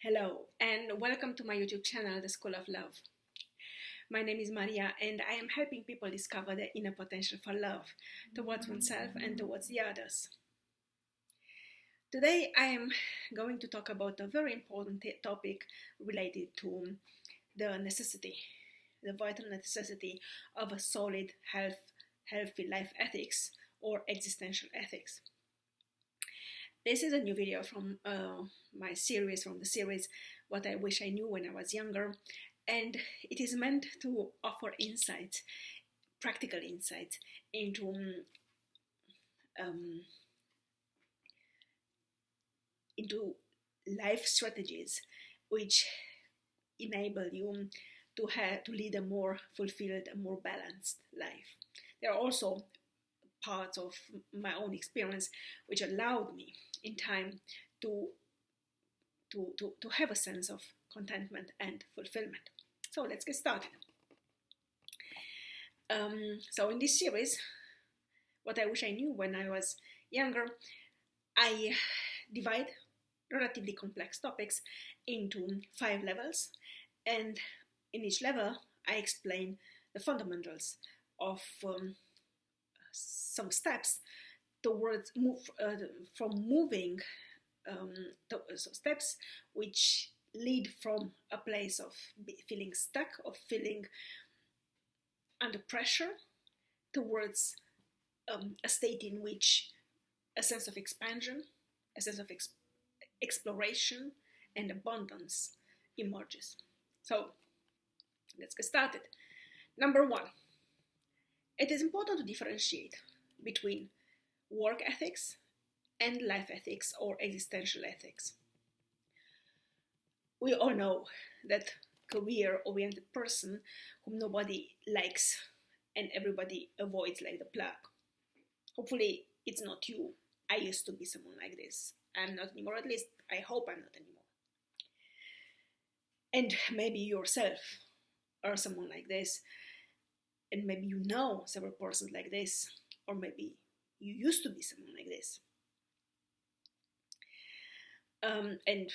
Hello and welcome to my YouTube channel, The School of Love. My name is Maria and I am helping people discover their inner potential for love towards oneself and towards the others. Today I am going to talk about a very important topic related to the vital necessity of a solid, healthy life ethics or existential ethics. This is a new video from the series What I Wish I Knew When I Was Younger, and it is meant to offer insights, practical insights into life strategies which enable you to lead a more fulfilled, a more balanced life. There are also parts of my own experience which allowed me in time to have a sense of contentment and fulfillment. So let's get started. So in this series, What I Wish I Knew When I Was Younger, I divide relatively complex topics into 5 levels, and in each level I explain the fundamentals of some steps towards steps which lead from a place of feeling stuck, of feeling under pressure, towards a state in which a sense of expansion, a sense of exploration and abundance emerges. So let's get started. Number 1, it is important to differentiate between work ethics and life ethics or existential ethics. We all know that career-oriented person whom nobody likes and everybody avoids like the plague. Hopefully it's not you. I used to be someone like this. I'm not anymore, at least I hope I'm not anymore. And maybe yourself are someone like this, and maybe you know several persons like this, or maybe you used to be someone like this. And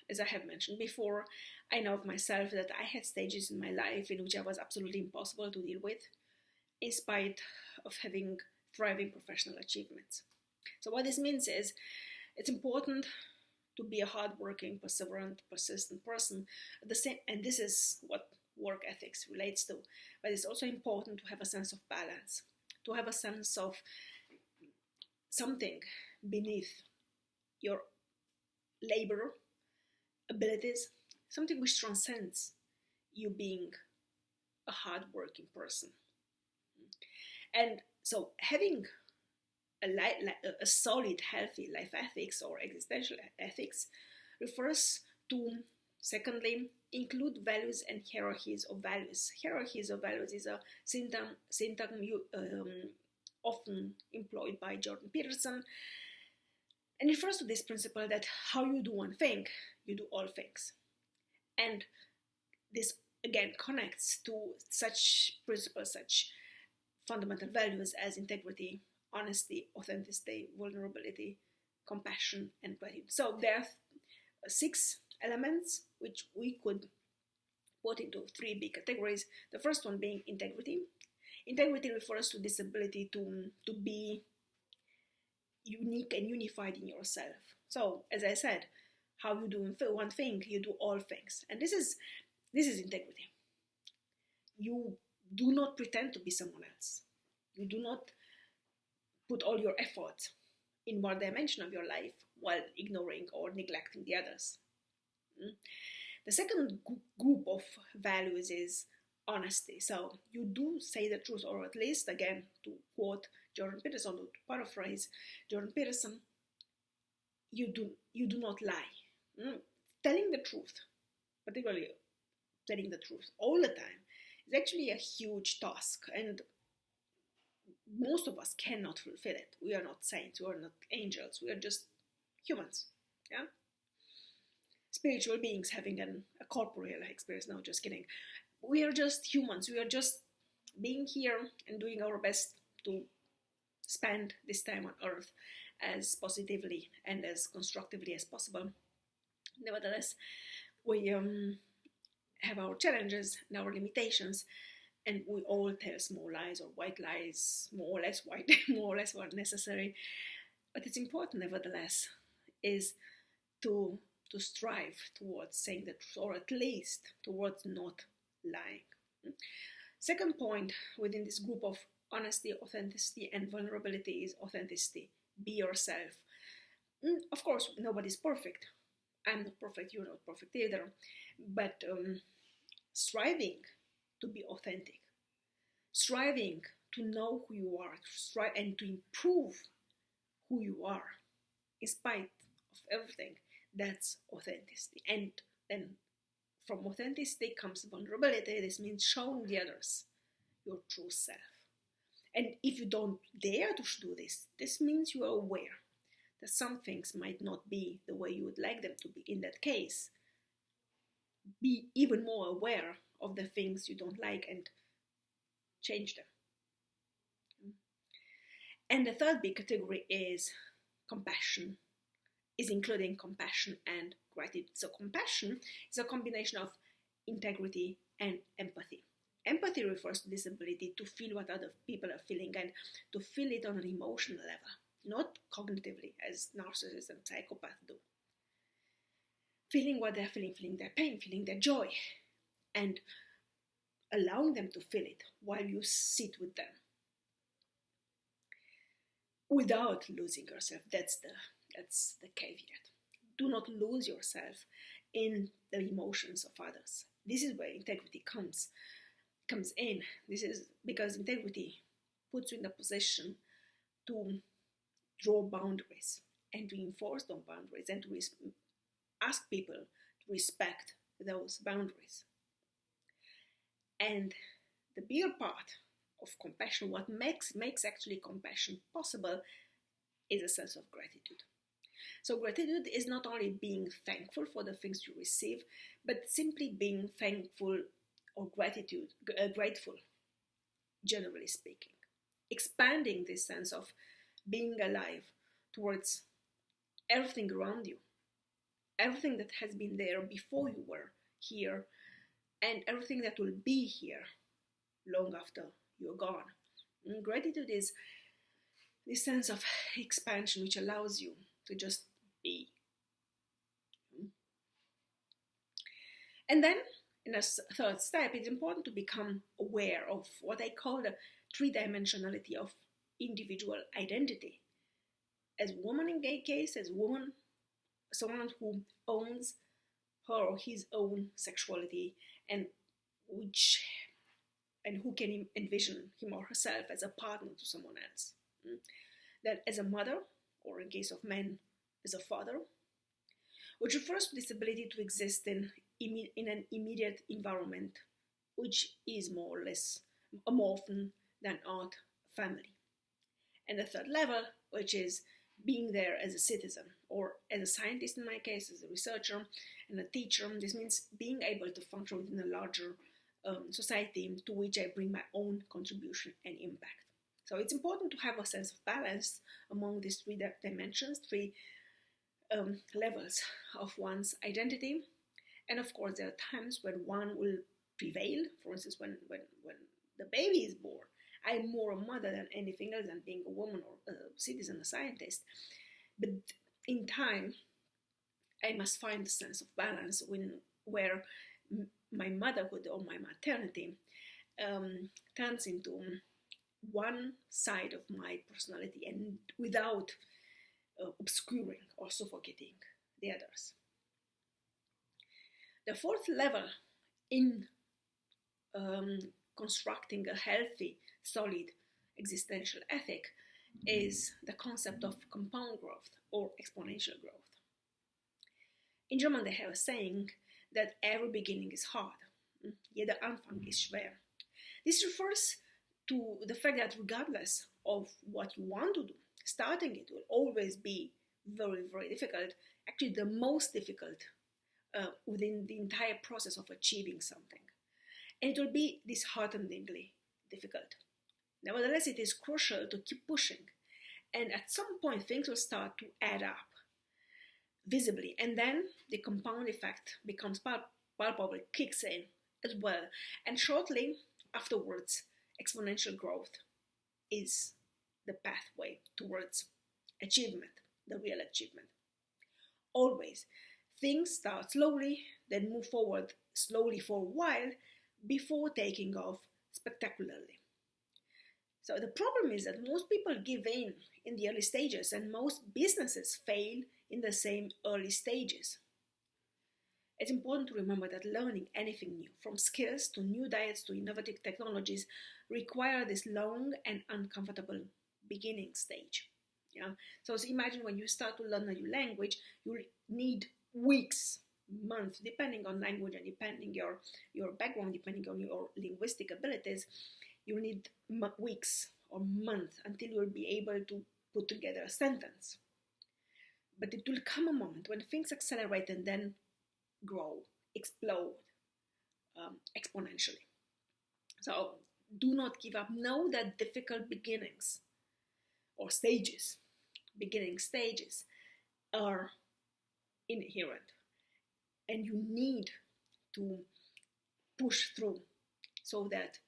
as I have mentioned before, I know of myself that I had stages in my life in which I was absolutely impossible to deal with, in spite of having thriving professional achievements. So what this means is, it's important to be a hardworking, perseverant, persistent person. And this is what work ethics relates to. But it's also important to have a sense of balance, to have a sense of something beneath your labor abilities, something which transcends you being a hardworking person. And so having a solid, healthy life ethics or existential ethics refers to, secondly, include values and hierarchies of values. Hierarchies of values is a syntagm often employed by Jordan Peterson, and refers to this principle that how you do one thing, you do all things. And this again connects to such principles, such fundamental values as integrity, honesty, authenticity, vulnerability, compassion, and gratitude. So there are 6 elements which we could put into 3 big categories. The first one being integrity. Integrity refers to this ability to be unique and unified in yourself. So, as I said, how you do one thing, you do all things. And this is integrity. You do not pretend to be someone else. You do not put all your effort in one dimension of your life while ignoring or neglecting the others. The second group of values is honesty. So you do say the truth, or at least, again, to quote Jordan Peterson, to paraphrase Jordan Peterson, you do not lie. Telling the truth, particularly telling the truth all the time, is actually a huge task, and most of us cannot fulfill it. We are not saints, we are not angels, we are just humans. Yeah? Spiritual beings having a corporeal experience. No, just kidding. We are just humans. We are just being here and doing our best to spend this time on earth as positively and as constructively as possible. Nevertheless, we have our challenges and our limitations, and we all tell small lies or white lies, more or less white, more or less what necessary. But it's important, nevertheless, is to strive towards saying the truth, or at least towards not lying. Second point within this group of honesty, authenticity, and vulnerability is authenticity. Be yourself. Of course, nobody's perfect. I'm not perfect, you're not perfect either. But striving to be authentic, striving to know who you are, strive and to improve who you are, in spite of everything, that's authenticity. And then from authenticity comes vulnerability. This means showing the others your true self. And if you don't dare to do this, this means you are aware that some things might not be the way you would like them to be. In that case, be even more aware of the things you don't like and change them. And the third big category is compassion, is including compassion and gratitude. So compassion is a combination of integrity and empathy. Empathy refers to this ability to feel what other people are feeling and to feel it on an emotional level, not cognitively as narcissists and psychopaths do. Feeling what they're feeling their pain, feeling their joy, and allowing them to feel it while you sit with them without losing yourself. That's the caveat. Do not lose yourself in the emotions of others. This is where integrity comes in. This is because integrity puts you in a position to draw boundaries and to enforce those boundaries and to ask people to respect those boundaries. And the bigger part of compassion, what makes actually compassion possible, is a sense of gratitude. So gratitude is not only being thankful for the things you receive, but simply being thankful or grateful, generally speaking. Expanding this sense of being alive towards everything around you, everything that has been there before you were here, and everything that will be here long after you're gone. And gratitude is this sense of expansion which allows you to just be. And then, in a third step, it's important to become aware of what I call the three-dimensionality of individual identity. As a woman in gay case, as a woman, someone who owns her or his own sexuality and who can envision him or herself as a partner to someone else. That as a mother, or in case of men, as a father, which refers to this ability to exist in an immediate environment, which is more or less more often than not family. And the third level, which is being there as a citizen, or as a scientist in my case, as a researcher and a teacher. This means being able to function within a larger society to which I bring my own contribution and impact. So it's important to have a sense of balance among these three dimensions, three levels of one's identity. And of course, there are times when one will prevail. For instance, when the baby is born, I'm more a mother than anything else, than being a woman or a citizen, a scientist. But in time, I must find a sense of balance where my motherhood or my maternity turns into one side of my personality and without obscuring or suffocating the others. The fourth level in constructing a healthy, solid existential ethic is the concept of compound growth or exponential growth. In German, they have a saying that every beginning is hard. Jeder Anfang ist schwer. This refers to the fact that regardless of what you want to do, starting it will always be very, very difficult, actually the most difficult within the entire process of achieving something. And it will be dishearteningly difficult. Nevertheless, it is crucial to keep pushing. And at some point, things will start to add up. visibly, and then the compound effect becomes palpable, kicks in as well, and shortly afterwards, exponential growth is the pathway towards achievement, the real achievement. Always, things start slowly, then move forward slowly for a while before taking off spectacularly. So the problem is that most people give in the early stages, and most businesses fail in the same early stages. It's important to remember that learning anything new, from skills to new diets to innovative technologies, require this long and uncomfortable beginning stage. Yeah. So imagine when you start to learn a new language, you need weeks, months, depending on language and depending your background, depending on your linguistic abilities, you need weeks or months until you'll be able to put together a sentence. But it will come a moment when things accelerate and then grow, explode exponentially. So do not give up. Know that difficult beginnings or stages, beginning stages, are inherent, and you need to push through so that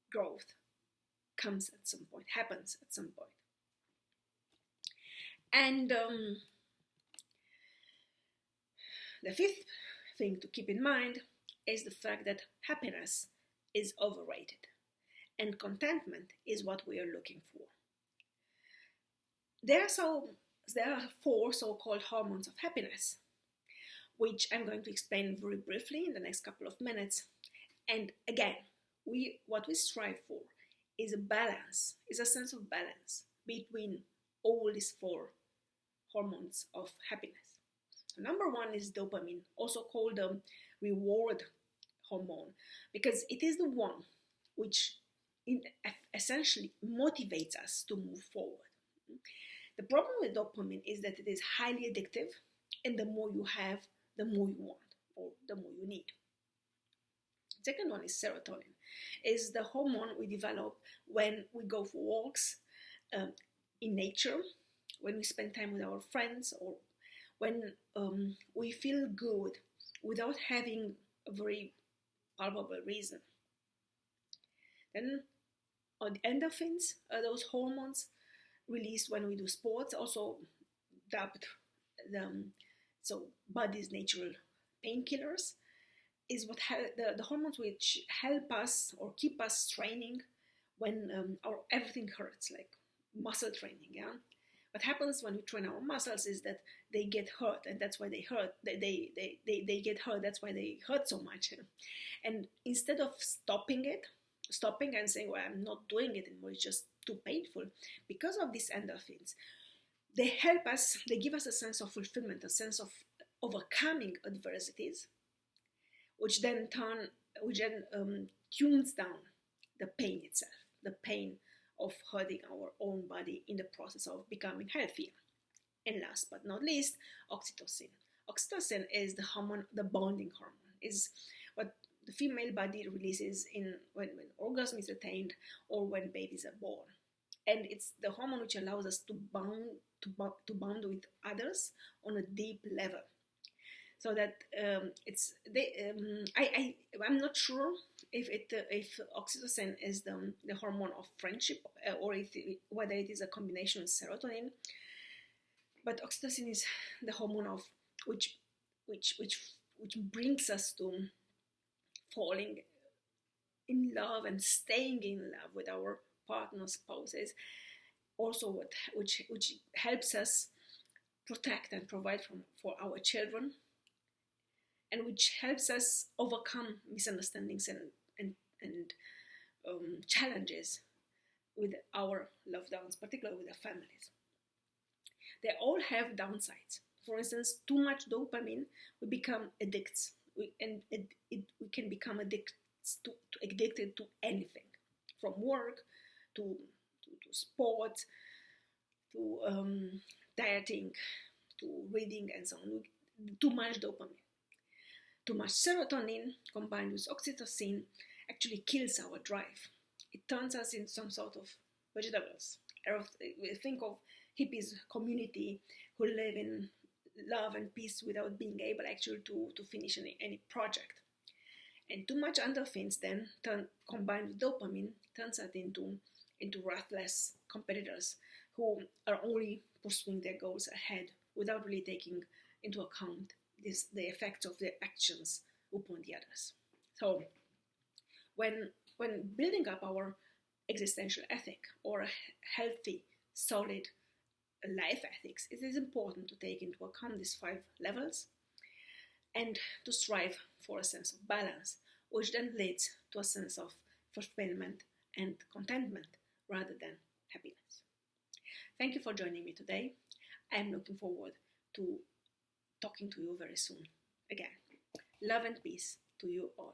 growth comes at some point, happens at some point. And the fifth thing to keep in mind is the fact that happiness is overrated and contentment is what we are looking for. There are 4 so-called hormones of happiness, which I'm going to explain very briefly in the next couple of minutes. And again, what we strive for is a balance, is a sense of balance between all these 4 hormones of happiness. Number 1 is dopamine, also called the reward hormone, because it is the one which essentially motivates us to move forward. The problem with dopamine is that it is highly addictive, and the more you have, the more you want, or the more you need. The second one is serotonin. It's the hormone we develop when we go for walks in nature, when we spend time with our friends, or when we feel good without having a very palpable reason. Then on the endorphins, those hormones released when we do sports, also dubbed so body's natural painkillers, is what the hormones which help us or keep us training when everything hurts, like muscle training. Yeah, what happens when we train our muscles is that they get hurt, and that's why they hurt. They get hurt. That's why they hurt so much. And instead of stopping and saying, "Well, I'm not doing it anymore. It's just too painful," because of these endorphins, they help us. They give us a sense of fulfillment, a sense of overcoming adversities, which then tunes down the pain itself, the pain of hurting our own body in the process of becoming healthier. And last but not least, oxytocin. Oxytocin is the hormone, the bonding hormone, is what the female body releases when orgasm is attained or when babies are born. And it's the hormone which allows us to bond with others on a deep level. So that I'm not sure if oxytocin is the hormone of friendship or whether it is a combination with serotonin. But oxytocin is the hormone of which brings us to falling in love and staying in love with our partner, spouses. Also, which helps us protect and provide for our children, and which helps us overcome misunderstandings and challenges with our loved ones, particularly with our families. They all have downsides. For instance, too much dopamine, we become addicts. We can become addicted to anything, from work to sport, to dieting, to reading, and so on. Too much dopamine. Too much serotonin combined with oxytocin actually kills our drive. It turns us into some sort of vegetables. Think of hippies community who live in love and peace without being able actually to finish any project. And too much endorphins then combined with dopamine turns us into ruthless competitors who are only pursuing their goals ahead without really taking into account the effects of their actions upon the others. So when building up our existential ethic or a healthy, solid life ethics, it is important to take into account these 5 levels and to strive for a sense of balance, which then leads to a sense of fulfillment and contentment rather than happiness. Thank you for joining me today. I am looking forward to talking to you very soon again. Love and peace to you all.